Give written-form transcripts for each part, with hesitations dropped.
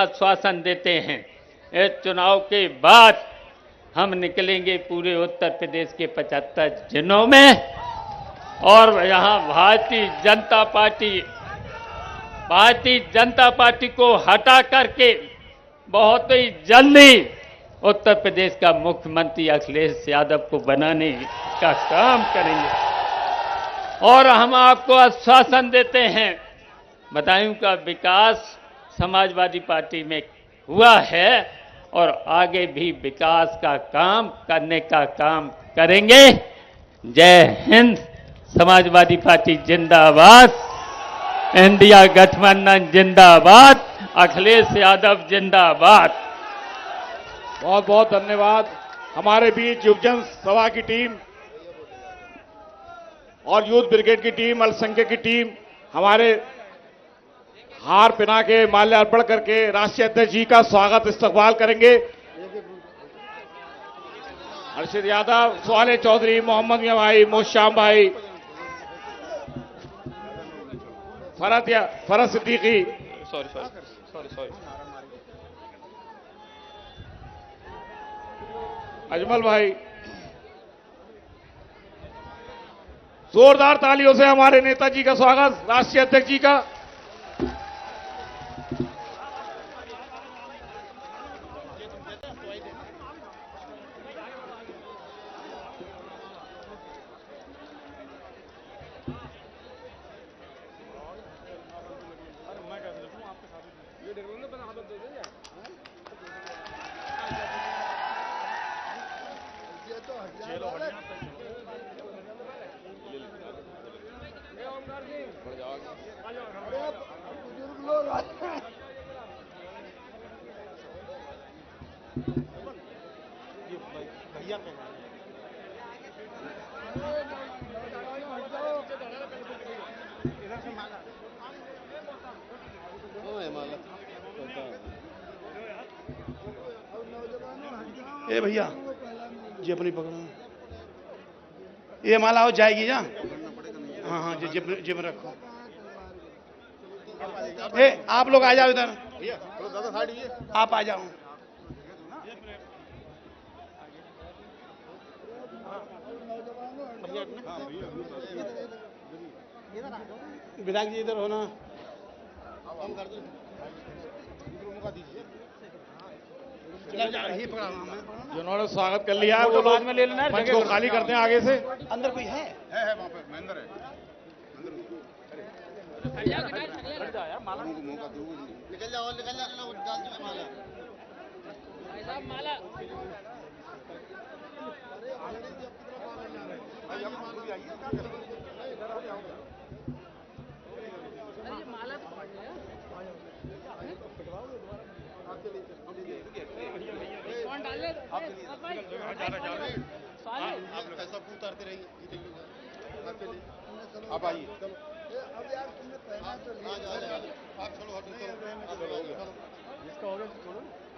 आश्वासन देते हैं। इस चुनाव के बाद हम निकलेंगे पूरे उत्तर प्रदेश के 75 जिलों में और यहाँ भारतीय जनता पार्टी को हटा करके बहुत ही जल्दी उत्तर प्रदेश का मुख्यमंत्री अखिलेश यादव को बनाने का काम करेंगे। और हम आपको आश्वासन देते हैं, बदायूं का विकास समाजवादी पार्टी में हुआ है और आगे भी विकास का काम करने का काम करेंगे। जय हिंद। समाजवादी पार्टी जिंदाबाद, इंडिया गठबंधन जिंदाबाद, अखिलेश यादव जिंदाबाद। बहुत बहुत धन्यवाद। हमारे बीच युवजन सभा की टीम और यूथ ब्रिगेड की टीम, अल्पसंख्यक की टीम हमारे हार पहना के माल्यार्पण करके राष्ट्रीय अध्यक्ष जी का स्वागत इस्तकबाल करेंगे। हर्षित यादव, सोहाले चौधरी, मोहम्मद मियां भाई, मोहश्याम भाई, फरहत सिद्दीकी, अजमल भाई, जोरदार तालियों से हमारे नेताजी का स्वागत, राष्ट्रीय अध्यक्ष जी का। ए भैया जी अपनी पकड़ो, ये माला हो जाएगी जा। हाँ हाँ जी जेब में रखो। ए आप लोग आ जाओ इधर, आप आ जाओ। विधायक जी इधर हो ना। जिन्होंने स्वागत कर लिया है वो लोग में ले लेना है, मंच को खाली करते हैं आगे से। अंदर कोई है वहां पे महेंद्र है निकल जाओ डाल दो माला भाई साहब माला आप कैसा उतारते रहिए। आप आइए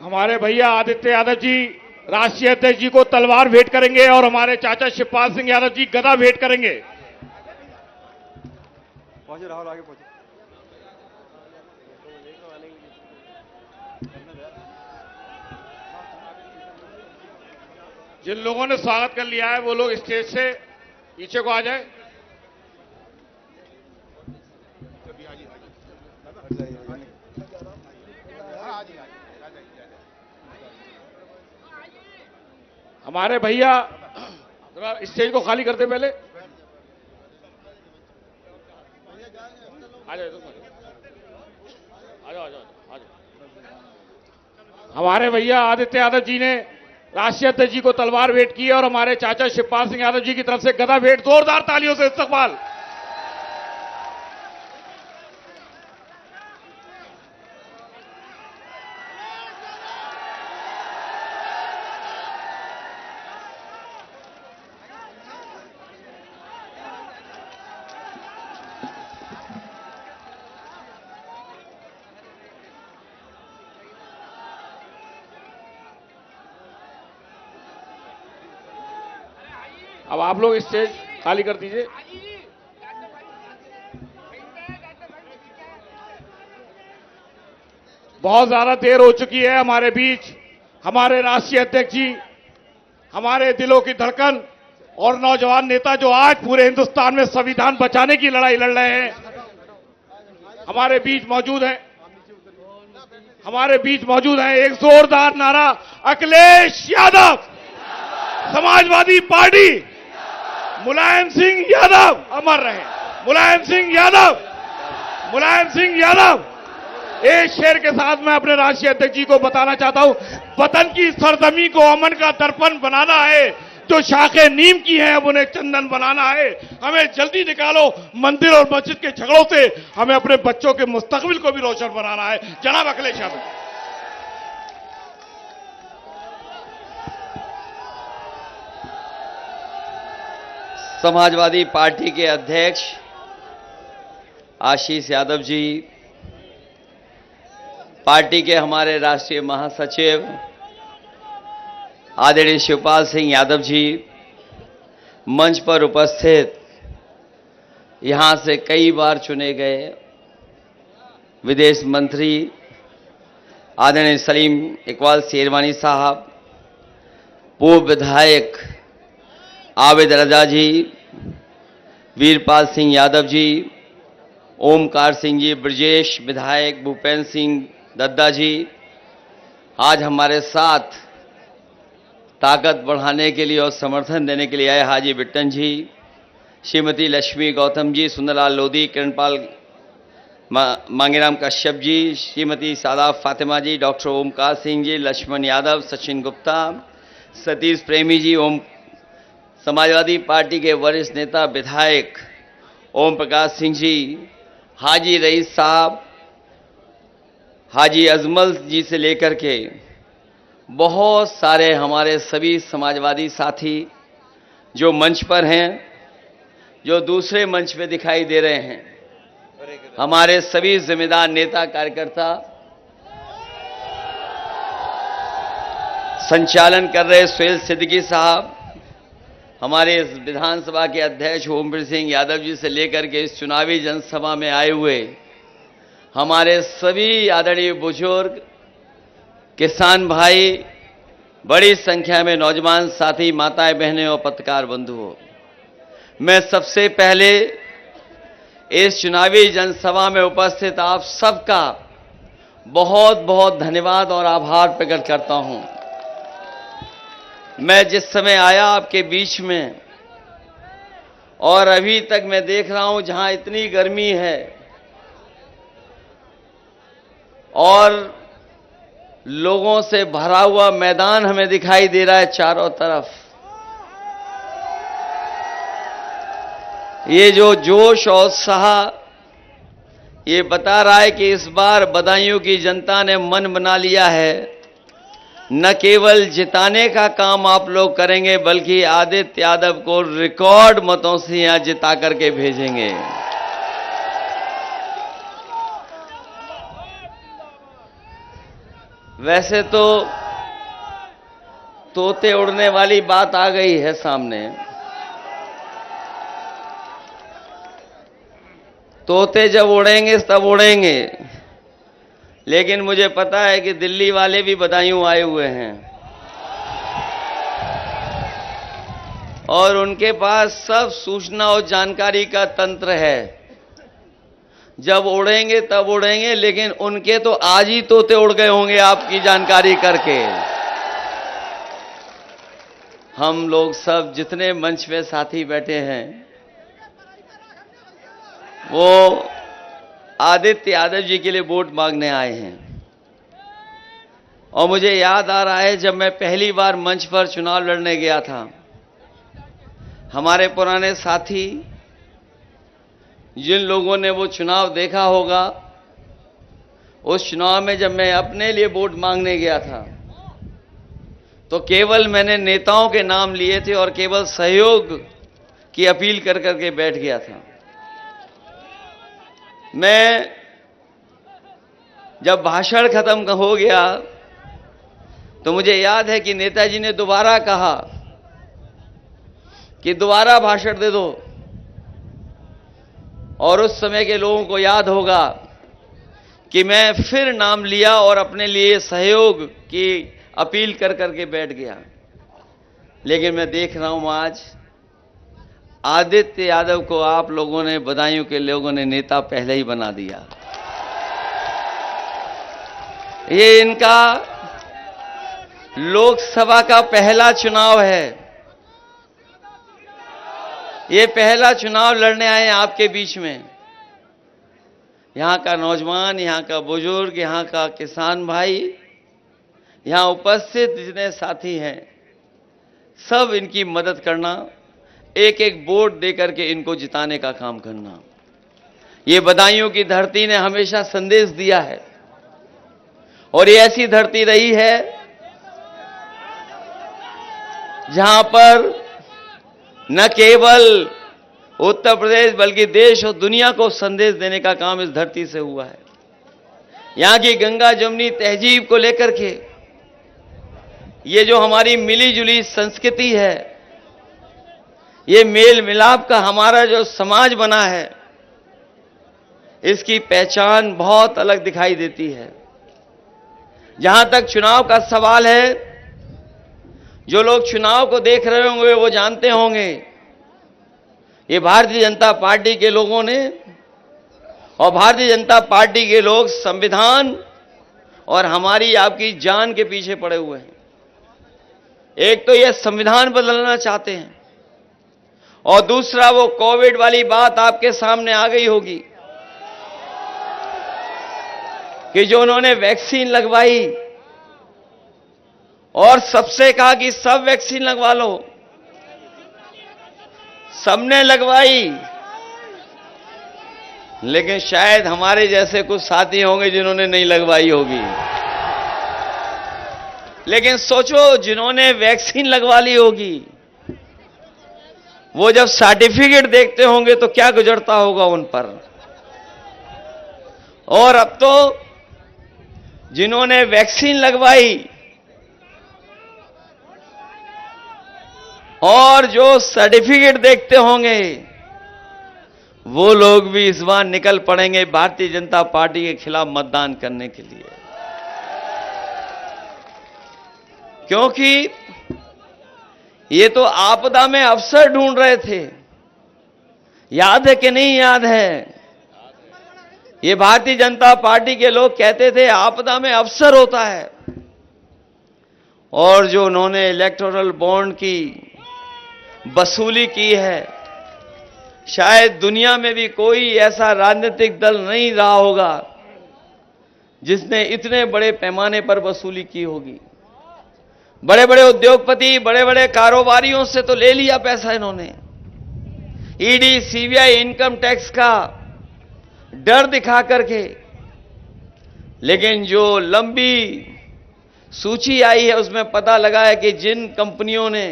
हमारे भैया आदित्य यादव जी राष्ट्रीय अध्यक्ष जी को तलवार भेंट करेंगे और हमारे चाचा शिवपाल सिंह यादव जी गदा भेंट करेंगे। पहुंचे राहुल, आगे पहुंचे। जिन लोगों ने स्वागत कर लिया है वो लोग स्टेज से पीछे को आ जाए। हमारे भैया स्टेज को खाली करते पहले आ जाओ। हमारे भैया आदित्य यादव जी ने राष्ट्रीय अध्यक्ष जी को तलवार भेंट की और हमारे चाचा शिवपाल सिंह यादव जी की तरफ से गदा भेंट। जोरदार तालियों से इस्तकबाल। अब आप लोग स्टेज खाली कर दीजिए। बहुत ज्यादा देर हो चुकी है। हमारे बीच हमारे राष्ट्रीय अध्यक्ष जी, हमारे दिलों की धड़कन और नौजवान नेता जो आज पूरे हिंदुस्तान में संविधान बचाने की लड़ाई लड़ रहे हैं, हमारे बीच मौजूद हैं। हमारे बीच मौजूद हैं। एक जोरदार नारा, अखिलेश यादव, समाजवादी पार्टी, मुलायम सिंह यादव अमर रहे। मुलायम सिंह यादव, मुलायम सिंह यादव। एक शेर के साथ मैं अपने राष्ट्रीय अध्यक्ष जी को बताना चाहता हूं, वतन की सरजमी को अमन का दर्पण बनाना है, जो शाखें नीम की हैं अब उन्हें चंदन बनाना है। हमें जल्दी निकालो मंदिर और मस्जिद के झगड़ों से, हमें अपने बच्चों के मुस्तकबिल को भी रोशन बनाना है। जनाब अखिलेश यादव। समाजवादी पार्टी के अध्यक्ष आशीष यादव जी, पार्टी के हमारे राष्ट्रीय महासचिव आदरणीय शिवपाल सिंह यादव जी, मंच पर उपस्थित यहां से कई बार चुने गए विदेश मंत्री आदरणीय सलीम इकबाल शेरवानी साहब, पूर्व विधायक आबिद रजा जी, वीरपाल सिंह यादव जी, ओमकार सिंह जी, ब्रजेश विधायक भूपेंद्र सिंह दद्दा जी, आज हमारे साथ ताकत बढ़ाने के लिए और समर्थन देने के लिए आए हाजी बिट्टन जी, श्रीमती लक्ष्मी गौतम जी, सुंदरलाल लोधी, किरणपाल मांगेराम कश्यप जी, श्रीमती सादाब फातिमा जी, डॉक्टर ओमकार सिंह जी, लक्ष्मण यादव, सचिन गुप्ता, सतीश प्रेमी जी, समाजवादी पार्टी के वरिष्ठ नेता विधायक ओम प्रकाश सिंह जी, हाजी रईस साहब, हाजी अजमल जी से लेकर के बहुत सारे हमारे सभी समाजवादी साथी जो मंच पर हैं, जो दूसरे मंच पे दिखाई दे रहे हैं, हमारे सभी जिम्मेदार नेता कार्यकर्ता, संचालन कर रहे सुहेल सिद्दीकी साहब, हमारे विधानसभा के अध्यक्ष ओमवीर सिंह यादव जी से लेकर के इस चुनावी जनसभा में आए हुए हमारे सभी आदरणीय बुजुर्ग, किसान भाई, बड़ी संख्या में नौजवान साथी, माताएं बहनें और पत्रकार बंधुओं, मैं सबसे पहले इस चुनावी जनसभा में उपस्थित आप सबका बहुत बहुत धन्यवाद और आभार प्रकट करता हूं। मैं जिस समय आया आपके बीच में और अभी तक मैं देख रहा हूं जहां इतनी गर्मी है और लोगों से भरा हुआ मैदान हमें दिखाई दे रहा है चारों तरफ, ये जो जोश और उत्साह ये बता रहा है कि इस बार बदायूं की जनता ने मन बना लिया है, न केवल जिताने का काम आप लोग करेंगे बल्कि आदित्य यादव को रिकॉर्ड मतों से यहां जिता करके भेजेंगे। वैसे तो तोते उड़ने वाली बात आ गई है सामने, तोते जब उड़ेंगे तब उड़ेंगे, लेकिन मुझे पता है कि दिल्ली वाले भी बदायूं आए हुए हैं और उनके पास सब सूचना और जानकारी का तंत्र है। जब उड़ेंगे तब उड़ेंगे, लेकिन उनके तो आज ही तोते उड़ गए होंगे आपकी जानकारी करके। हम लोग सब जितने मंच पे साथी बैठे हैं वो आदित्य यादव जी के लिए वोट मांगने आए हैं। और मुझे याद आ रहा है जब मैं पहली बार मंच पर चुनाव लड़ने गया था, हमारे पुराने साथी जिन लोगों ने वो चुनाव देखा होगा, उस चुनाव में जब मैं अपने लिए वोट मांगने गया था तो केवल मैंने नेताओं के नाम लिए थे और केवल सहयोग की अपील कर करके बैठ गया था। मैं जब भाषण खत्म हो गया तो मुझे याद है कि नेताजी ने दोबारा कहा कि दोबारा भाषण दे दो, और उस समय के लोगों को याद होगा कि मैं फिर नाम लिया और अपने लिए सहयोग की अपील कर करके बैठ गया। लेकिन मैं देख रहा हूं आज आदित्य यादव को आप लोगों ने, बदायूं के लोगों ने नेता पहले ही बना दिया। ये इनका लोकसभा का पहला चुनाव है। ये पहला चुनाव लड़ने आए हैं आपके बीच में। यहां का नौजवान, यहां का बुजुर्ग, यहां का किसान भाई, यहां उपस्थित जितने साथी हैं, सब इनकी मदद करना, एक एक वोट देकर के इनको जिताने का काम करना। ये बदायूं की धरती ने हमेशा संदेश दिया है और ये ऐसी धरती रही है जहां पर न केवल उत्तर प्रदेश बल्कि देश और दुनिया को संदेश देने का काम इस धरती से हुआ है। यहां की गंगा जमुनी तहजीब को लेकर के ये जो हमारी मिली जुली संस्कृति है, ये मेल मिलाप का हमारा जो समाज बना है, इसकी पहचान बहुत अलग दिखाई देती है। जहां तक चुनाव का सवाल है, जो लोग चुनाव को देख रहे होंगे वो जानते होंगे ये भारतीय जनता पार्टी के लोगों ने और भारतीय जनता पार्टी के लोग संविधान और हमारी आपकी जान के पीछे पड़े हुए हैं। एक तो ये संविधान बदलना चाहते हैं और दूसरा वो कोविड वाली बात आपके सामने आ गई होगी कि जो उन्होंने वैक्सीन लगवाई और सबसे कहा कि सब वैक्सीन लगवा लो, सबने लगवाई, लेकिन शायद हमारे जैसे कुछ साथी होंगे जिन्होंने नहीं लगवाई होगी। लेकिन सोचो, जिन्होंने वैक्सीन लगवा ली होगी वो जब सर्टिफिकेट देखते होंगे तो क्या गुजरता होगा उन पर। और अब तो जिन्होंने वैक्सीन लगवाई और जो सर्टिफिकेट देखते होंगे वो लोग भी इस बार निकल पड़ेंगे भारतीय जनता पार्टी के खिलाफ मतदान करने के लिए, क्योंकि ये तो आपदा में अवसर ढूंढ रहे थे। याद है कि नहीं याद है? ये भारतीय जनता पार्टी के लोग कहते थे आपदा में अवसर होता है, और जो उन्होंने इलेक्टोरल बॉन्ड की वसूली की है, शायद दुनिया में भी कोई ऐसा राजनीतिक दल नहीं रहा होगा जिसने इतने बड़े पैमाने पर वसूली की होगी। बड़े बड़े उद्योगपति, बड़े बड़े कारोबारियों से तो ले लिया पैसा इन्होंने। ईडी, सीबीआई, इनकम टैक्स का डर दिखा करके, लेकिन जो लंबी सूची आई है उसमें पता लगा है कि जिन कंपनियों ने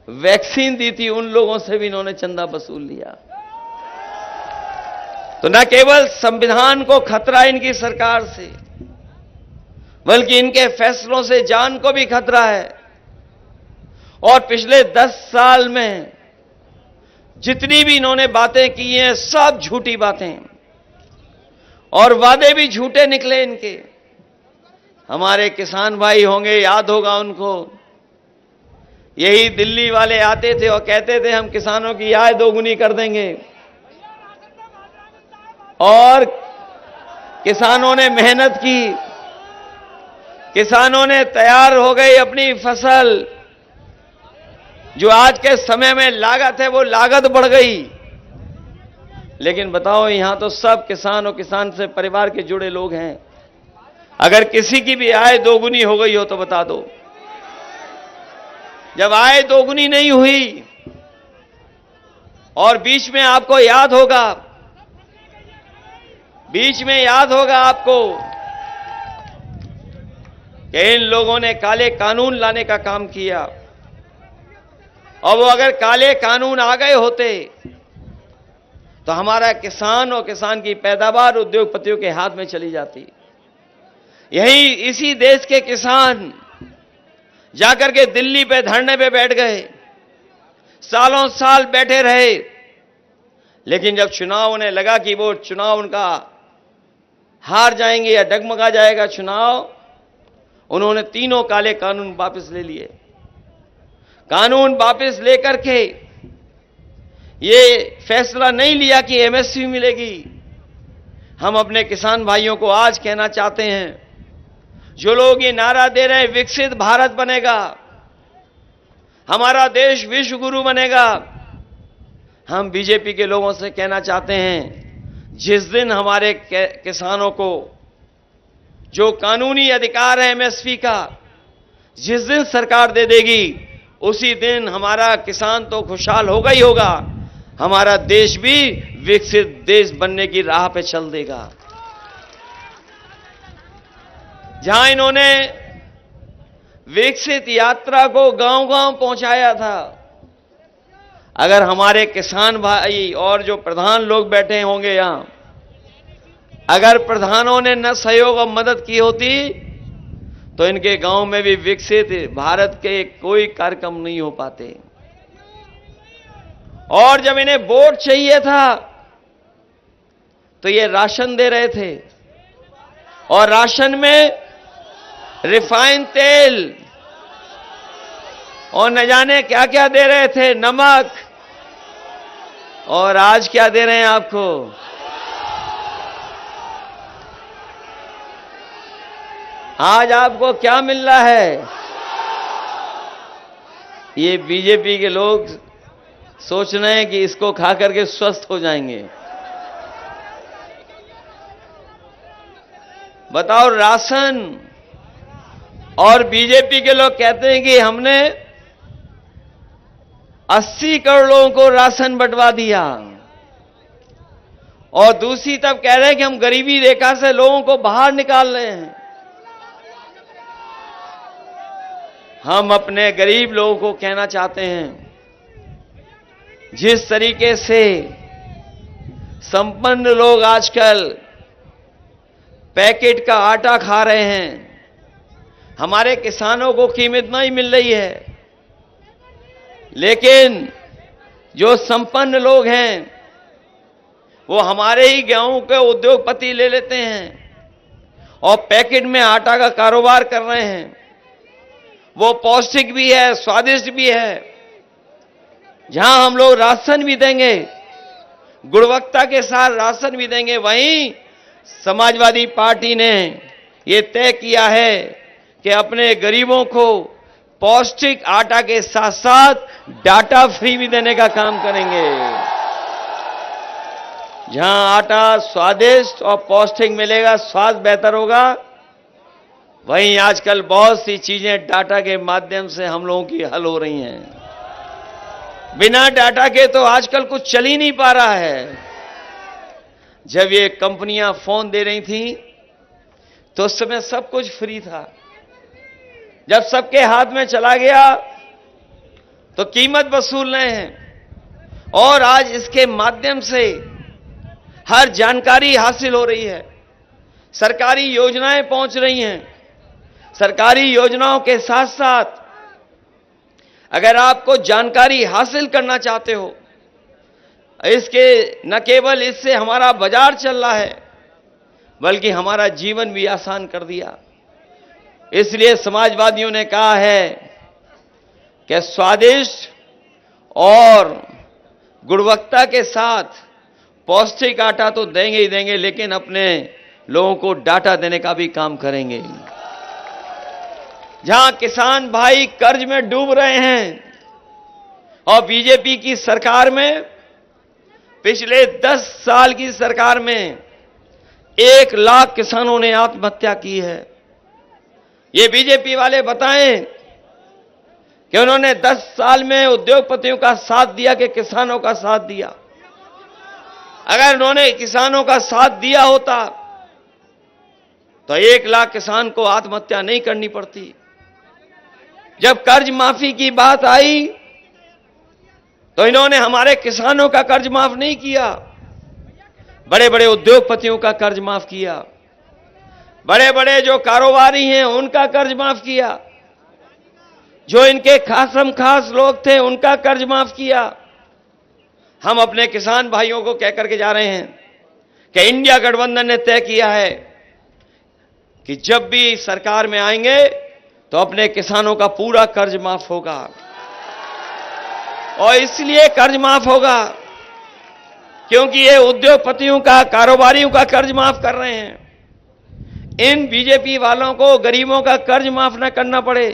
वैक्सीन दी थी उन लोगों से भी इन्होंने चंदा वसूल लिया। तो न केवल संविधान को खतरा इनकी सरकार से, बल्कि इनके फैसलों से जान को भी खतरा है। और पिछले 10 साल में जितनी भी इन्होंने बातें की हैं सब झूठी बातें, और वादे भी झूठे निकले इनके। हमारे किसान भाई होंगे, याद होगा उनको, यही दिल्ली वाले आते थे और कहते थे हम किसानों की आय दोगुनी कर देंगे, और किसानों ने मेहनत की, किसानों ने तैयार हो गई अपनी फसल। जो आज के समय में लागत है वो लागत बढ़ गई। लेकिन बताओ, यहां तो सब किसान और किसान से परिवार के जुड़े लोग हैं। अगर किसी की भी आय दोगुनी हो गई हो तो बता दो। जब आय दोगुनी नहीं हुई, और बीच में आपको याद होगा, आपको कि इन लोगों ने काले कानून लाने का काम किया, और वो अगर काले कानून आ गए होते तो हमारा किसान और किसान की पैदावार उद्योगपतियों के हाथ में चली जाती। यही इसी देश के किसान जाकर के दिल्ली पे धरने पे बैठ गए, सालों साल बैठे रहे, लेकिन जब चुनाव उन्हें लगा कि वो चुनाव उनका हार जाएंगे या डगमगा जाएगा चुनाव, उन्होंने तीनों काले कानून वापस ले लिए। कानून वापस लेकर के ये फैसला नहीं लिया कि एमएसपी मिलेगी। हम अपने किसान भाइयों को आज कहना चाहते हैं, जो लोग ये नारा दे रहे हैं विकसित भारत बनेगा, हमारा देश विश्व गुरु बनेगा, हम बीजेपी के लोगों से कहना चाहते हैं, जिस दिन हमारे किसानों को जो कानूनी अधिकार है एमएसपी का, जिस दिन सरकार दे देगी, उसी दिन हमारा किसान तो खुशहाल होगा ही होगा, हमारा देश भी विकसित देश बनने की राह पे चल देगा। जहां इन्होंने विकसित यात्रा को गांव-गांव पहुंचाया था, अगर हमारे किसान भाई और जो प्रधान लोग बैठे होंगे यहां, अगर प्रधानों ने न सहयोग और मदद की होती तो इनके गांव में भी विकसित भारत के कोई कार्यक्रम नहीं हो पाते। और जब इन्हें वोट चाहिए था तो ये राशन दे रहे थे, और राशन में रिफाइंड तेल और न जाने क्या क्या दे रहे थे, नमक। और आज क्या दे रहे हैं आपको? आज आपको क्या मिल रहा है? ये बीजेपी के लोग सोच रहे हैं कि इसको खा करके स्वस्थ हो जाएंगे। बताओ, राशन, और बीजेपी के लोग कहते हैं कि हमने 80 करोड़ लोगों को राशन बंटवा दिया, और दूसरी तरफ कह रहे हैं कि हम गरीबी रेखा से लोगों को बाहर निकाल रहे हैं। हम अपने गरीब लोगों को कहना चाहते हैं, जिस तरीके से संपन्न लोग आजकल पैकेट का आटा खा रहे हैं, हमारे किसानों को कीमत नहीं मिल रही है, लेकिन जो संपन्न लोग हैं वो हमारे ही गेहूं के उद्योगपति ले लेते हैं और पैकेट में आटा का कारोबार कर रहे हैं। वो पौष्टिक भी है, स्वादिष्ट भी है। जहां हम लोग राशन भी देंगे, गुणवत्ता के साथ राशन भी देंगे, वहीं समाजवादी पार्टी ने ये तय किया है कि अपने गरीबों को पौष्टिक आटा के साथ साथ डाटा फ्री भी देने का काम करेंगे। जहां आटा स्वादिष्ट और पौष्टिक मिलेगा, स्वाद बेहतर होगा, वहीं आजकल बहुत सी चीजें डाटा के माध्यम से हम लोगों की हल हो रही हैं। बिना डाटा के तो आजकल कुछ चल ही नहीं पा रहा है। जब ये कंपनियां फोन दे रही थी तो उस समय सब कुछ फ्री था। जब सबके हाथ में चला गया तो कीमत वसूल रहे हैं, और आज इसके माध्यम से हर जानकारी हासिल हो रही है, सरकारी योजनाएं पहुंच रही हैं। सरकारी योजनाओं के साथ साथ अगर आपको जानकारी हासिल करना चाहते हो, इसके न केवल इससे हमारा बाजार चल रहा है, बल्कि हमारा जीवन भी आसान कर दिया। इसलिए समाजवादियों ने कहा है कि स्वादिष्ट और गुणवत्ता के साथ पौष्टिक आटा तो देंगे ही देंगे, लेकिन अपने लोगों को डाटा देने का भी काम करेंगे। जहां किसान भाई कर्ज में डूब रहे हैं, और बीजेपी की सरकार में, पिछले 10 साल की सरकार में 1 लाख किसानों ने आत्महत्या की है। ये बीजेपी वाले बताएं कि उन्होंने 10 साल में उद्योगपतियों का साथ दिया कि किसानों का साथ दिया। अगर उन्होंने किसानों का साथ दिया होता तो 1 लाख किसान को आत्महत्या नहीं करनी पड़ती। जब कर्ज माफी की बात आई तो इन्होंने हमारे किसानों का कर्ज माफ नहीं किया, बड़े बड़े उद्योगपतियों का कर्ज माफ किया, बड़े बड़े जो कारोबारी हैं उनका कर्ज माफ किया, जो इनके खासम खास लोग थे उनका कर्ज माफ किया। हम अपने किसान भाइयों को कह करके जा रहे हैं कि इंडिया गठबंधन ने तय किया है कि जब भी सरकार में आएंगे तो अपने किसानों का पूरा कर्ज माफ होगा। और इसलिए कर्ज माफ होगा क्योंकि ये उद्योगपतियों का, कारोबारियों का कर्ज माफ कर रहे हैं। इन बीजेपी वालों को गरीबों का कर्ज माफ न करना पड़े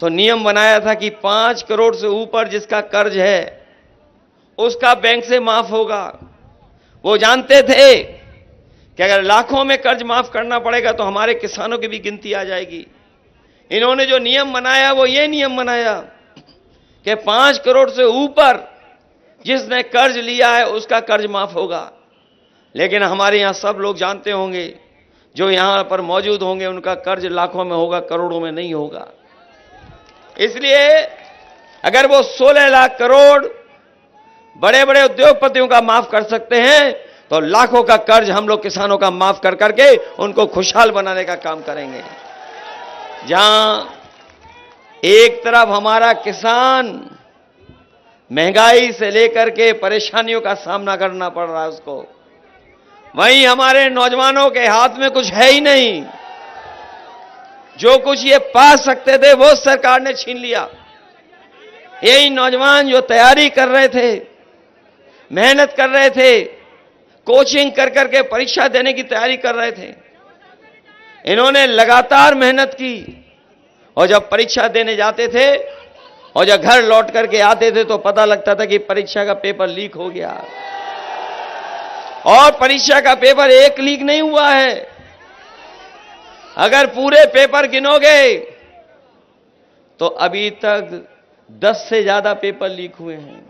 तो नियम बनाया था कि 5 करोड़ से ऊपर जिसका कर्ज है उसका बैंक से माफ होगा। वो जानते थे कि अगर लाखों में कर्ज माफ करना पड़ेगा तो हमारे किसानों की भी गिनती आ जाएगी। इन्होंने जो नियम बनाया वो ये नियम बनाया कि 5 करोड़ से ऊपर जिसने कर्ज लिया है उसका कर्ज माफ होगा। लेकिन हमारे यहां सब लोग जानते होंगे, जो यहां पर मौजूद होंगे, उनका कर्ज लाखों में होगा, करोड़ों में नहीं होगा। इसलिए अगर वो 16 लाख करोड़ बड़े बड़े उद्योगपतियों का माफ कर सकते हैं तो लाखों का कर्ज हम लोग किसानों का माफ कर करके उनको खुशहाल बनाने का काम करेंगे। जहां एक तरफ हमारा किसान महंगाई से लेकर के परेशानियों का सामना करना पड़ रहा है उसको, वहीं हमारे नौजवानों के हाथ में कुछ है ही नहीं। जो कुछ ये पा सकते थे वो सरकार ने छीन लिया। यही नौजवान जो तैयारी कर रहे थे, मेहनत कर रहे थे, कोचिंग कर करके परीक्षा देने की तैयारी कर रहे थे, इन्होंने लगातार मेहनत की और जब परीक्षा देने जाते थे और जब घर लौट करके आते थे तो पता लगता था कि परीक्षा का पेपर लीक हो गया। और परीक्षा का पेपर एक लीक नहीं हुआ है, अगर पूरे पेपर गिनोगे तो अभी तक 10 से ज्यादा पेपर लीक हुए हैं।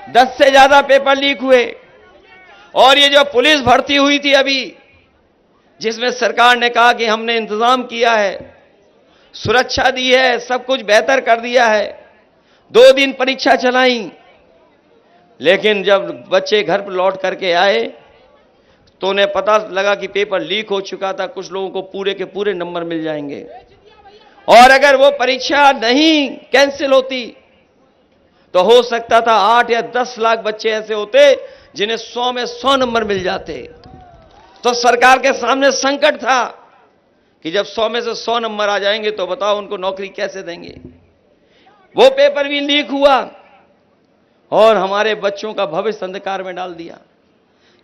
10 से ज्यादा पेपर लीक हुए। और ये जो पुलिस भर्ती हुई थी अभी, जिसमें सरकार ने कहा कि हमने इंतजाम किया है, सुरक्षा दी है, सब कुछ बेहतर कर दिया है, 2 दिन परीक्षा चलाई, लेकिन जब बच्चे घर पर लौट करके आए तो उन्हें पता लगा कि पेपर लीक हो चुका था। कुछ लोगों को पूरे के पूरे नंबर मिल जाएंगे और अगर वो परीक्षा नहीं कैंसिल होती तो हो सकता था 8 या 10 लाख बच्चे ऐसे होते जिन्हें 100 में 100 नंबर मिल जाते। तो सरकार के सामने संकट था कि जब 100 में से 100 नंबर आ जाएंगे तो बताओ उनको नौकरी कैसे देंगे। वो पेपर भी लीक हुआ और हमारे बच्चों का भविष्य अंधकार में डाल दिया।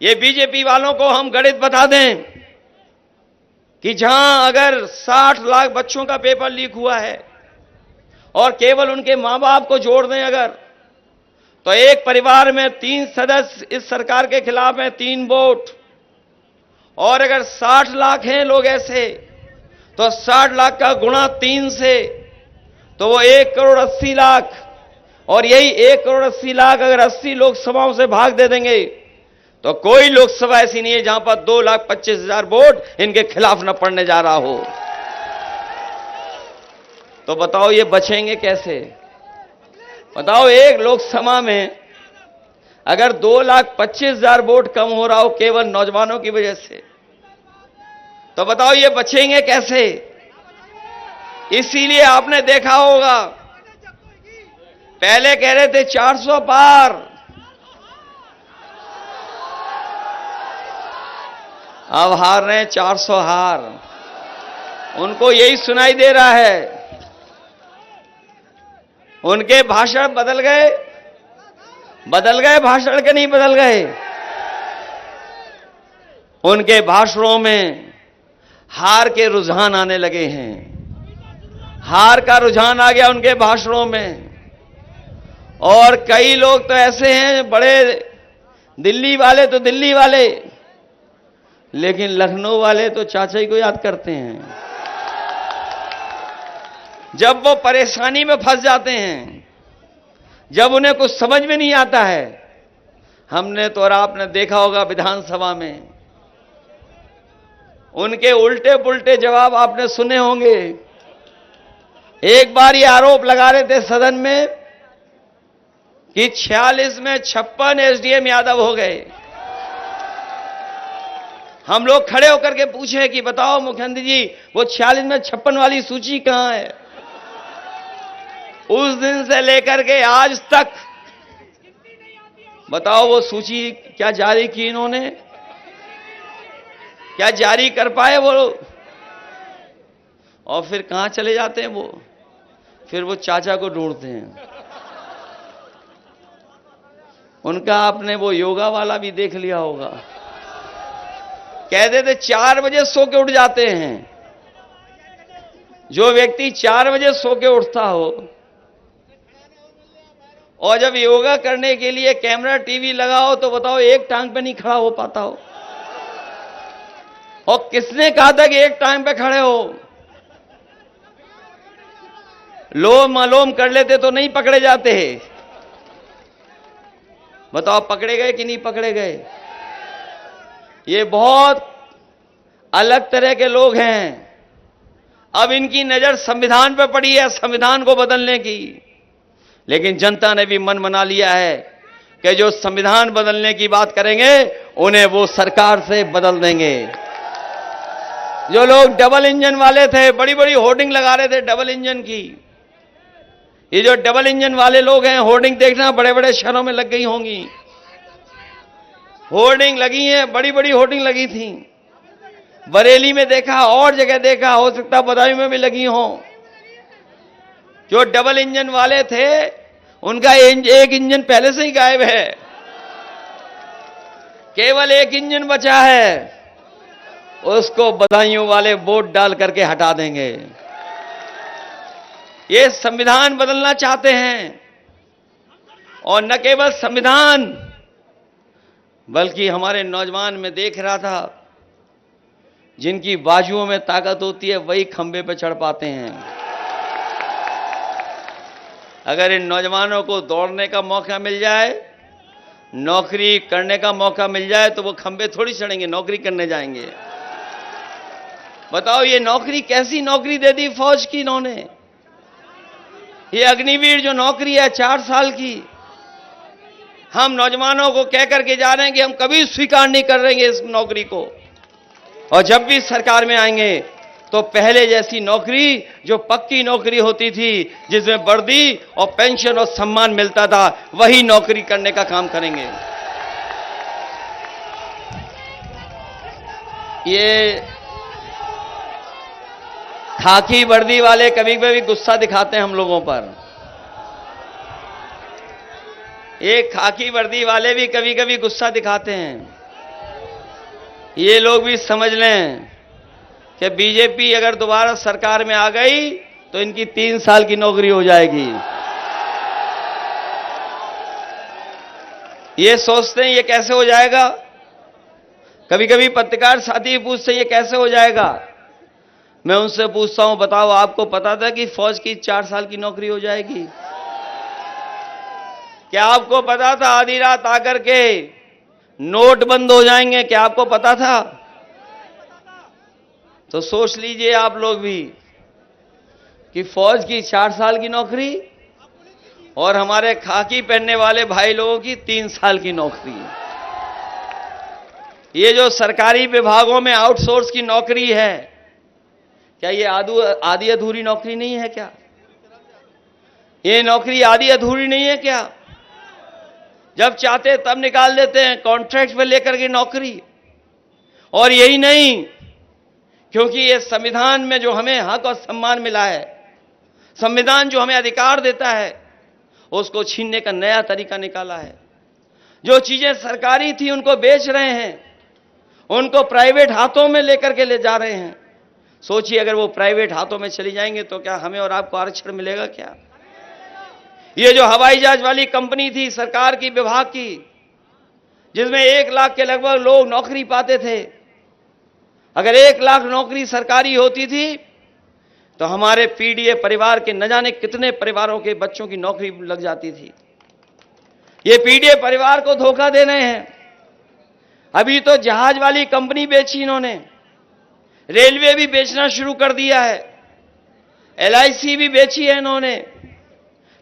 ये बीजेपी वालों को हम गणित बता दें कि जहां अगर 60 लाख बच्चों का पेपर लीक हुआ है और केवल उनके मां बाप को जोड़ दें अगर, तो एक परिवार में 3 सदस्य इस सरकार के खिलाफ हैं, 3 वोट। और अगर 60 लाख हैं लोग ऐसे तो 60 लाख का गुणा 3 से तो वो 1 करोड़ 80 लाख। और यही 1 करोड़ 80 लाख अगर 80 लोकसभाओं से भाग दे देंगे तो कोई लोकसभा ऐसी नहीं है जहां पर 2,25,000 वोट इनके खिलाफ न पड़ने जा रहा हो। तो बताओ ये बचेंगे कैसे? बताओ एक लोकसभा में अगर 2,25,000 वोट कम हो रहा हो केवल नौजवानों की वजह से, तो बताओ ये बचेंगे कैसे? इसीलिए आपने देखा होगा पहले कह रहे थे 400 पार, अब हार रहे हैं 400 हार। उनको यही सुनाई दे रहा है। उनके भाषण बदल गए भाषण के नहीं बदल गए। उनके भाषणों में हार के रुझान आने लगे हैं। हार का रुझान आ गया उनके भाषणों में। और कई लोग तो ऐसे हैं, बड़े दिल्ली वाले तो दिल्ली वाले, लेकिन लखनऊ वाले तो चाचा जी को याद करते हैं। जब वो परेशानी में फंस जाते हैं, जब उन्हें कुछ समझ में नहीं आता है, हमने तो और आपने देखा होगा विधानसभा में उनके उल्टे पुल्टे जवाब आपने सुने होंगे। एक बार ये आरोप लगा रहे थे सदन में कि 46 में 56 एसडीएम यादव हो गए। हम लोग खड़े होकर के पूछे कि बताओ मुख्यमंत्री जी वो 46 में 56 वाली सूची कहां है? उस दिन से लेकर के आज तक बताओ वो सूची क्या जारी की इन्होंने? क्या जारी कर पाए वो लोग? और फिर कहां चले जाते हैं वो? फिर वो चाचा को ढूंढते हैं। उनका आपने वो योगा वाला भी देख लिया होगा, कहते थे 4 बजे सो के उठ जाते हैं। जो व्यक्ति 4 बजे सो के उठता हो और जब योगा करने के लिए कैमरा टीवी लगाओ तो बताओ एक टांग पे नहीं खड़ा हो पाता हो? और किसने कहा था कि एक टांग पे खड़े हो? लोम अलोम कर लेते तो नहीं पकड़े जाते। बताओ पकड़े गए कि नहीं पकड़े गए? ये बहुत अलग तरह के लोग हैं। अब इनकी नजर संविधान पर पड़ी है, संविधान को बदलने की। लेकिन जनता ने भी मन बना लिया है कि जो संविधान बदलने की बात करेंगे उन्हें वो सरकार से बदल देंगे। जो लोग डबल इंजन वाले थे, बड़ी बड़ी होर्डिंग लगा रहे थे डबल इंजन की, ये जो डबल इंजन वाले लोग हैं, होर्डिंग देखना बड़े बड़े शहरों में लग गई होंगी। होर्डिंग लगी हैं, बड़ी बड़ी होर्डिंग लगी थी। बरेली में देखा, और जगह देखा, हो सकता बदायूं में भी लगी हो। जो डबल इंजन वाले थे उनका एक इंजन पहले से ही गायब है, केवल एक इंजन बचा है। उसको बदायूं वाले वोट डाल करके हटा देंगे। ये संविधान बदलना चाहते हैं, और न केवल संविधान बल्कि हमारे नौजवान में देख रहा था, जिनकी बाजुओं में ताकत होती है वही खंबे पर चढ़ पाते हैं। अगर इन नौजवानों को दौड़ने का मौका मिल जाए, नौकरी करने का मौका मिल जाए, तो वो खंबे थोड़ी चढ़ेंगे, नौकरी करने जाएंगे। बताओ ये नौकरी कैसी नौकरी दे दी फौज की इन्होंने? ये अग्निवीर जो नौकरी है 4 साल की, हम नौजवानों को कह करके जा रहे हैं कि हम कभी स्वीकार नहीं कर रहेंगे इस नौकरी को, और जब भी सरकार में आएंगे तो पहले जैसी नौकरी जो पक्की नौकरी होती थी, जिसमें वर्दी और पेंशन और सम्मान मिलता था, वही नौकरी करने का काम करेंगे। ये खाकी वर्दी वाले कभी कभी गुस्सा दिखाते हैं हम लोगों पर। ये खाकी वर्दी वाले भी कभी कभी गुस्सा दिखाते हैं। ये लोग भी समझ लें कि बीजेपी अगर दोबारा सरकार में आ गई तो इनकी 3 साल की नौकरी हो जाएगी। ये सोचते हैं ये कैसे हो जाएगा। कभी कभी पत्रकार साथी पूछते हैं ये कैसे हो जाएगा। मैं उनसे पूछता हूं, बताओ आपको पता था कि फौज की 4 साल की नौकरी हो जाएगी? क्या आपको पता था आधी रात आकर के नोट बंद हो जाएंगे? क्या आपको पता था? तो सोच लीजिए आप लोग भी कि फौज की 4 साल की नौकरी और हमारे खाकी पहनने वाले भाई लोगों की 3 साल की नौकरी। ये जो सरकारी विभागों में आउटसोर्स की नौकरी है, क्या ये आधी अधूरी नौकरी नहीं है क्या? ये नौकरी आधी अधूरी नहीं है क्या? जब चाहते तब निकाल देते हैं, कॉन्ट्रैक्ट पे लेकर के नौकरी। और यही नहीं, क्योंकि ये संविधान में जो हमें हक और सम्मान मिला है, संविधान जो हमें अधिकार देता है, उसको छीनने का नया तरीका निकाला है। जो चीजें सरकारी थी उनको बेच रहे हैं, उनको प्राइवेट हाथों में लेकर के ले जा रहे हैं। सोचिए अगर वो प्राइवेट हाथों में चली जाएंगे तो क्या हमें और आपको आरक्षण मिलेगा क्या? ये जो हवाई जहाज वाली कंपनी थी सरकार की, विभाग की, जिसमें 1 लाख के लगभग लोग नौकरी पाते थे, अगर 1 लाख नौकरी सरकारी होती थी तो हमारे पीडीए परिवार के न जाने कितने परिवारों के बच्चों की नौकरी लग जाती थी। ये पीडीए परिवार को धोखा दे रहे हैं। अभी तो जहाज वाली कंपनी बेची इन्होंने, रेलवे भी बेचना शुरू कर दिया है, LIC भी बेची है इन्होंने,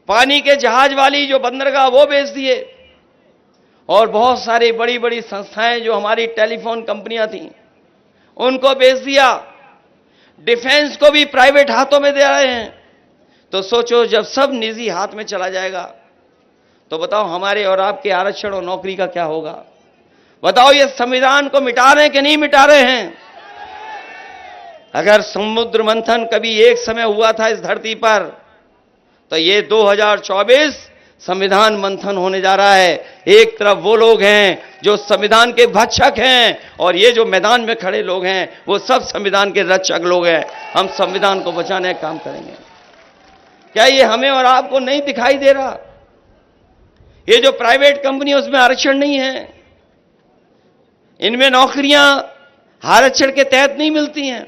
पानी के जहाज वाली जो बंदरगाह वो बेच दिए, और बहुत सारी बड़ी बड़ी संस्थाएं जो हमारी टेलीफोन कंपनियां थीं उनको बेच दिया। डिफेंस को भी प्राइवेट हाथों में दे रहे हैं। तो सोचो जब सब निजी हाथ में चला जाएगा तो बताओ हमारे और आपके आरक्षण और नौकरी का क्या होगा? बताओ ये संविधान को मिटा रहे हैं कि नहीं मिटा रहे हैं? अगर समुद्र मंथन कभी एक समय हुआ था इस धरती पर, तो ये 2024 संविधान मंथन होने जा रहा है। एक तरफ वो लोग हैं जो संविधान के भक्षक हैं, और ये जो मैदान में खड़े लोग हैं वो सब संविधान के रक्षक लोग हैं। हम संविधान को बचाने का काम करेंगे। क्या ये हमें और आपको नहीं दिखाई दे रहा? ये जो प्राइवेट कंपनी उसमें आरक्षण नहीं है, इनमें नौकरियां आरक्षण के तहत नहीं मिलती हैं।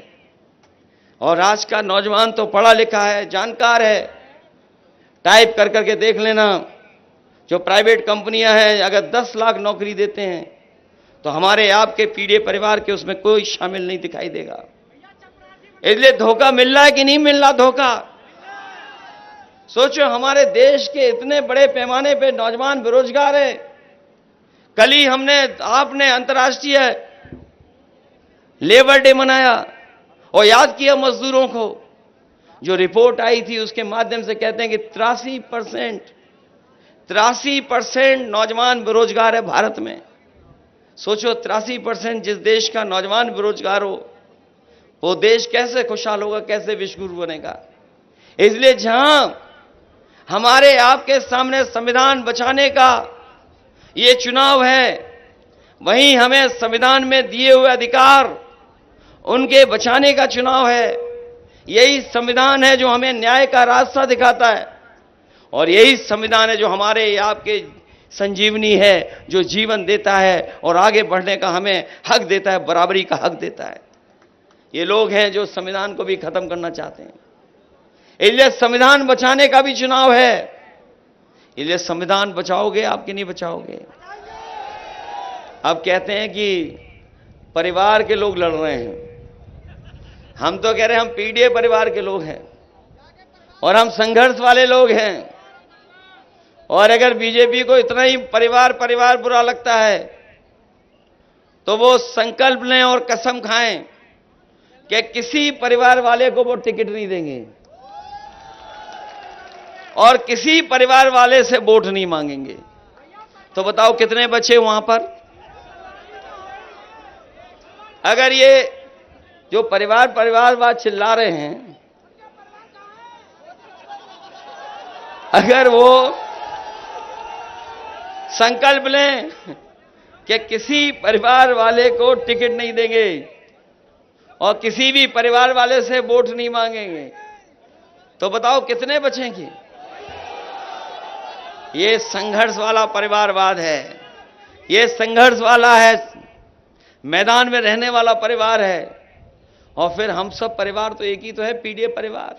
और आज का नौजवान तो पढ़ा लिखा है, जानकार है, टाइप कर करके देख लेना। जो प्राइवेट कंपनियां हैं अगर 10 लाख नौकरी देते हैं तो हमारे आपके पीढ़ी परिवार के उसमें कोई शामिल नहीं दिखाई देगा। इसलिए धोखा मिल रहा है कि नहीं मिल रहा धोखा? सोचो, हमारे देश के इतने बड़े पैमाने पे नौजवान बेरोजगार है। कल ही आपने अंतर्राष्ट्रीय लेबर डे मनाया और याद किया मजदूरों को। जो रिपोर्ट आई थी उसके माध्यम से कहते हैं कि 83% नौजवान बेरोजगार है भारत में। सोचो, 83% जिस देश का नौजवान बेरोजगार हो, वो देश कैसे खुशहाल होगा, कैसे विश्वगुरु बनेगा? इसलिए जहां हमारे आपके सामने संविधान बचाने का ये चुनाव है, वहीं हमें संविधान में दिए हुए अधिकार उनके बचाने का चुनाव है। यही संविधान है जो हमें न्याय का रास्ता दिखाता है, और यही संविधान है जो हमारे आपके संजीवनी है, जो जीवन देता है और आगे बढ़ने का हमें हक देता है, बराबरी का हक देता है। ये लोग हैं जो संविधान को भी खत्म करना चाहते हैं। इसलिए संविधान बचाने का भी चुनाव है। इसलिए संविधान बचाओगे आप कि नहीं बचाओगे? अब कहते हैं कि परिवार के लोग लड़ रहे हैं। हम तो कह रहे हैं हम पीडीए परिवार के लोग हैं और हम संघर्ष वाले लोग हैं। और अगर बीजेपी को इतना ही परिवार बुरा लगता है तो वो संकल्प लें और कसम खाएं कि किसी परिवार वाले को वो टिकट नहीं देंगे और किसी परिवार वाले से वोट नहीं मांगेंगे। तो बताओ कितने बचे वहां पर? अगर ये जो परिवारवाद चिल्ला रहे हैं, अगर वो संकल्प लें कि किसी परिवार वाले को टिकट नहीं देंगे और किसी भी परिवार वाले से वोट नहीं मांगेंगे, तो बताओ कितने बचेंगे? ये संघर्ष वाला परिवारवाद है, ये संघर्ष वाला है, मैदान में रहने वाला परिवार है। और फिर हम सब परिवार तो एक ही तो है, पीडीए परिवार।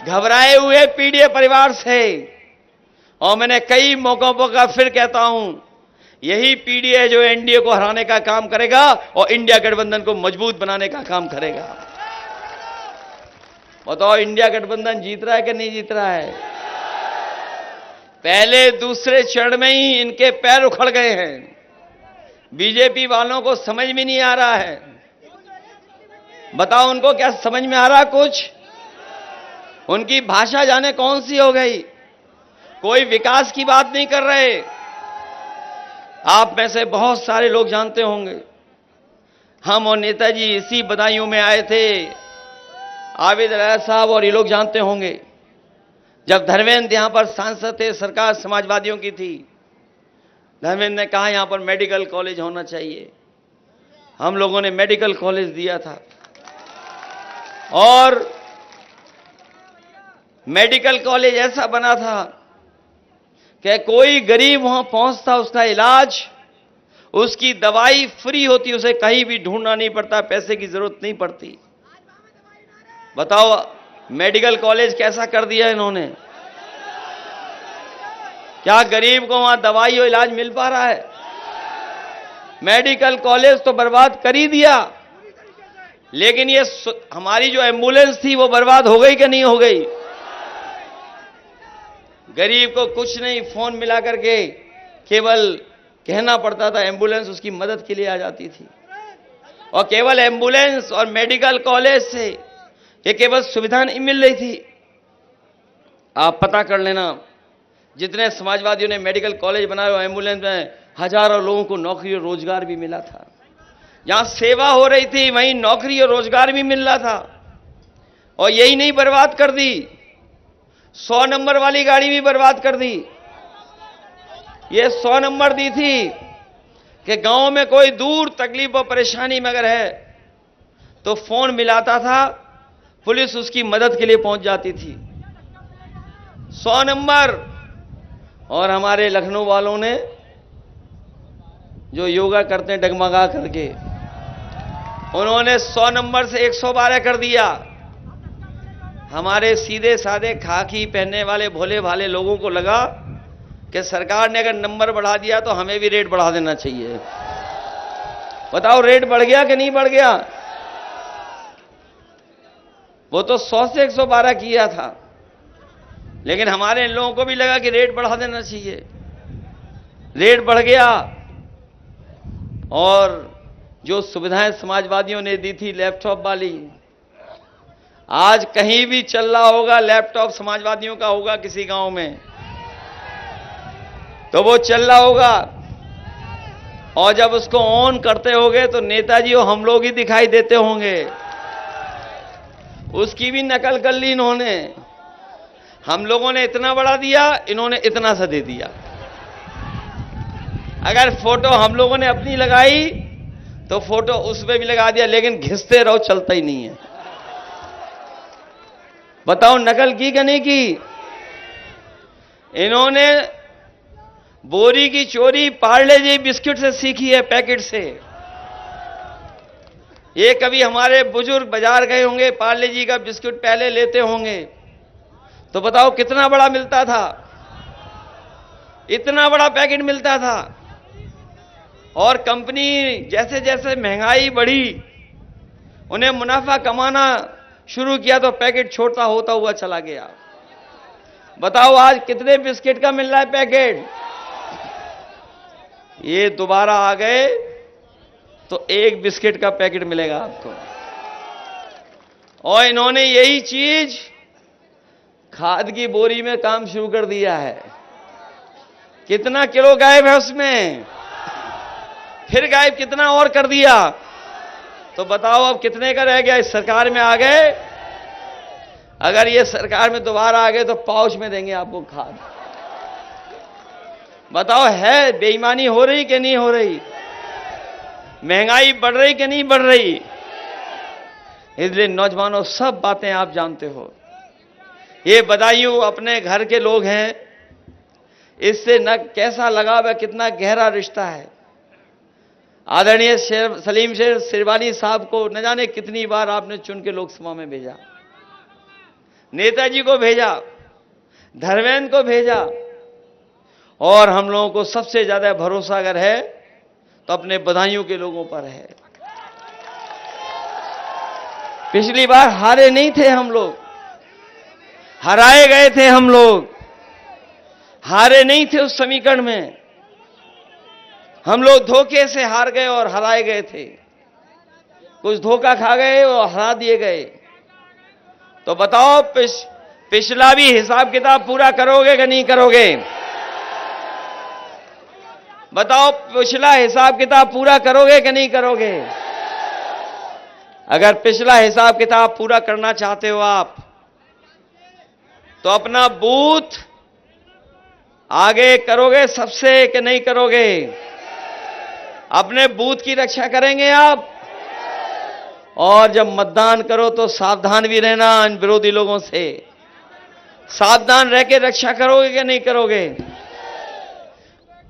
घबराए हुए पीडीए परिवार से, और मैंने कई मौकों पर फिर कहता हूं, यही पीडीए जो एनडीए को हराने का काम करेगा और इंडिया गठबंधन को मजबूत बनाने का काम करेगा। बताओ इंडिया गठबंधन जीत रहा है कि नहीं जीत रहा है? पहले दूसरे चरण में ही इनके पैर उखड़ गए हैं। बीजेपी वालों को समझ में नहीं आ रहा है। बताओ उनको क्या समझ में आ रहा कुछ? उनकी भाषा जाने कौन सी हो गई। कोई विकास की बात नहीं कर रहे। आप में से बहुत सारे लोग जानते होंगे, हम और नेताजी इसी बदायूं में आए थे। आबिद रजा साहब और ये लोग जानते होंगे, जब धर्मेंद्र यहां पर सांसद थे, सरकार समाजवादियों की थी, धर्मेंद्र ने कहा यहां पर मेडिकल कॉलेज होना चाहिए। हम लोगों ने मेडिकल कॉलेज दिया था और मेडिकल कॉलेज ऐसा बना था कि कोई गरीब वहां पहुंचता, उसका इलाज, उसकी दवाई फ्री होती, उसे कहीं भी ढूंढना नहीं पड़ता, पैसे की जरूरत नहीं पड़ती। बताओ मेडिकल कॉलेज कैसा कर दिया इन्होंने? क्या गरीब को वहां दवाई और इलाज मिल पा रहा है? मेडिकल कॉलेज तो बर्बाद कर ही दिया, लेकिन ये हमारी जो एम्बुलेंस थी वो बर्बाद हो गई कि नहीं हो गई? गरीब को कुछ नहीं, फोन मिला करके केवल कहना पड़ता था, एम्बुलेंस उसकी मदद के लिए आ जाती थी। और केवल एम्बुलेंस और मेडिकल कॉलेज से ये केवल सुविधा नहीं मिल रही थी। आप पता कर लेना, जितने समाजवादियों ने मेडिकल कॉलेज बनाए और एम्बुलेंस में हजारों लोगों को नौकरी और रोजगार भी मिला था। जहां सेवा हो रही थी वहीं नौकरी और रोजगार भी मिल रहा था, और यही नहीं बर्बाद कर दी, 100 नंबर वाली गाड़ी भी बर्बाद कर दी। ये 100 नंबर दी थी कि गांव में कोई दूर तकलीफ और परेशानी में अगर है तो फोन मिलाता था, पुलिस उसकी मदद के लिए पहुंच जाती थी। 100 नंबर। और हमारे लखनऊ वालों ने जो योगा करते हैं डगमगा करके, उन्होंने 100 नंबर से 112 कर दिया। हमारे सीधे साधे खाकी पहनने वाले भोले भाले लोगों को लगा कि सरकार ने अगर नंबर बढ़ा दिया तो हमें भी रेट बढ़ा देना चाहिए। बताओ रेट बढ़ गया कि नहीं बढ़ गया? वो तो 100 से 112 किया था, लेकिन हमारे इन लोगों को भी लगा कि रेट बढ़ा देना चाहिए। रेट बढ़ गया, और जो सुविधाएं समाजवादियों ने दी थी लैपटॉप वाली, आज कहीं भी चल रहा होगा लैपटॉप समाजवादियों का होगा किसी गांव में तो वो चल रहा होगा, और जब उसको ऑन करते होंगे तो नेताजी और हम लोग ही दिखाई देते होंगे। उसकी भी नकल कर ली इन्होंने। हम लोगों ने इतना बड़ा दिया, इन्होंने इतना सा दे दिया। अगर फोटो हम लोगों ने अपनी लगाई तो फोटो उसमें भी लगा दिया, लेकिन घिसते रहो, चलता ही नहीं है। बताओ नकल की कि नहीं की? इन्होंने बोरी की चोरी पार्ले जी बिस्किट से सीखी है, पैकेट से। ये कभी हमारे बुजुर्ग बाजार गए होंगे, पार्ले जी का बिस्कुट पहले लेते होंगे, तो बताओ कितना बड़ा मिलता था, इतना बड़ा पैकेट मिलता था। और कंपनी जैसे जैसे महंगाई बढ़ी, उन्हें मुनाफा कमाना शुरू किया तो पैकेट छोटा होता हुआ चला गया। बताओ आज कितने बिस्किट का मिल रहा है पैकेट? ये दोबारा आ गए तो एक बिस्किट का पैकेट मिलेगा आपको। और इन्होंने यही चीज खाद की बोरी में काम शुरू कर दिया है। कितना किलो गायब है उसमें, फिर गायब कितना और कर दिया। तो बताओ अब कितने का रह गया? इस सरकार में आ गए, अगर ये सरकार में दोबारा आ गए तो पाउच में देंगे आपको खाद। बताओ है बेईमानी हो रही कि नहीं हो रही? महंगाई बढ़ रही कि नहीं बढ़ रही? इसलिए नौजवानों सब बातें आप जानते हो। ये बदायूं अपने घर के लोग हैं, इससे न कैसा लगाव है, कितना गहरा रिश्ता है। आदरणीय सलीम शेर सिरवानी साहब को न जाने कितनी बार आपने चुन के लोकसभा में भेजा, नेताजी को भेजा, धर्मेंद्र को भेजा, और हम लोगों को सबसे ज्यादा भरोसा अगर है तो अपने बदायूं के लोगों पर है। पिछली बार हारे नहीं थे हम लोग, हराए गए थे हम लोग, हारे नहीं थे उस समीकरण में। हम लोग धोखे से हार गए और हराए गए थे, कुछ धोखा खा गए और हरा दिए गए। तो बताओ पिछला भी हिसाब किताब पूरा करोगे कि नहीं करोगे? बताओ पिछला हिसाब किताब पूरा करोगे कि नहीं करोगे? अगर पिछला हिसाब किताब पूरा करना चाहते हो आप, तो अपना बूथ आगे करोगे सबसे कि नहीं करोगे? अपने बूथ की रक्षा करेंगे आप, और जब मतदान करो तो सावधान भी रहना इन विरोधी लोगों से। सावधान रह के रक्षा करोगे कि नहीं करोगे?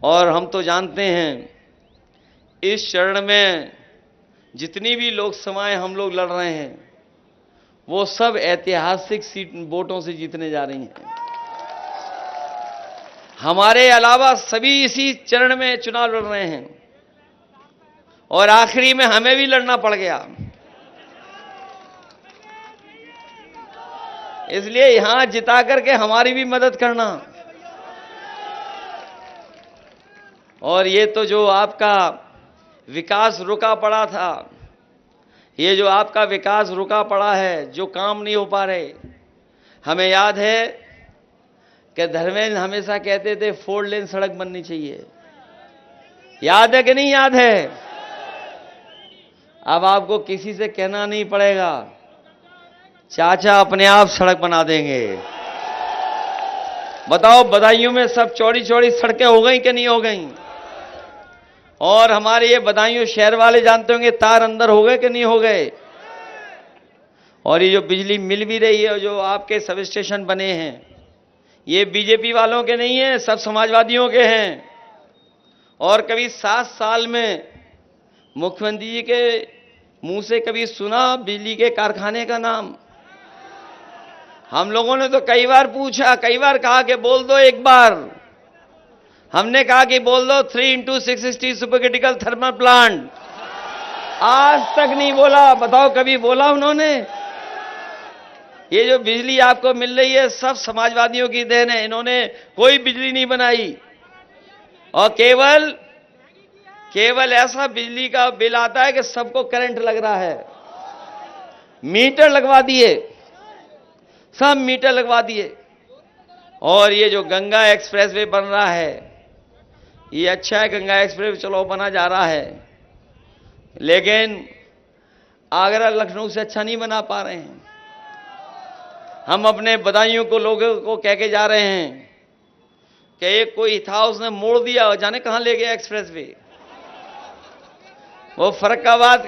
और हम तो जानते हैं इस चरण में जितनी भी लोकसभाएं हम लोग लड़ रहे हैं वो सब ऐतिहासिक सीट वोटों से जीतने जा रही हैं। हमारे अलावा सभी इसी चरण में चुनाव लड़ रहे हैं, और आखिरी में हमें भी लड़ना पड़ गया। इसलिए यहां जिता करके हमारी भी मदद करना। और ये तो जो आपका विकास रुका पड़ा था, ये जो आपका विकास रुका पड़ा है, जो काम नहीं हो पा रहे, हमें याद है कि धर्मेंद्र हमेशा कहते थे 4 लेन सड़क बननी चाहिए। याद है कि नहीं याद है? अब आपको किसी से कहना नहीं पड़ेगा, चाचा अपने आप सड़क बना देंगे। बताओ, बदायूं में सब चौड़ी चौड़ी सड़कें हो गई कि नहीं हो गई? और हमारे ये बदायूं शहर वाले जानते होंगे तार अंदर हो गए कि नहीं हो गए? और ये जो बिजली मिल भी रही है, जो आपके सब स्टेशन बने हैं, ये बीजेपी वालों के नहीं है, सब समाजवादियों के हैं। और कभी 7 साल में मुख्यमंत्री जी के मुंह से कभी सुना बिजली के कारखाने का नाम? हम लोगों ने तो कई बार पूछा, कई बार कहा कि बोल दो एक बार। हमने कहा कि बोल दो 3x660 super critical thermal plant. आज तक नहीं बोला। बताओ, कभी बोला उन्होंने? ये जो बिजली आपको मिल रही है सब समाजवादियों की देन है। इन्होंने कोई बिजली नहीं बनाई और केवल ऐसा बिजली का बिल आता है कि सबको करंट लग रहा है। मीटर लगवा दिए, सब मीटर लगवा दिए। और ये जो गंगा एक्सप्रेसवे बन रहा है, ये अच्छा है, गंगा एक्सप्रेस चलो बना जा रहा है, लेकिन आगरा लखनऊ से अच्छा नहीं बना पा रहे हैं। हम अपने बदायूं को लोगों को कह के जा रहे हैं कि एक कोई था, उसने मोड़ दिया, जाने कहां ले गया एक्सप्रेसवे। वो फर्रुखाबाद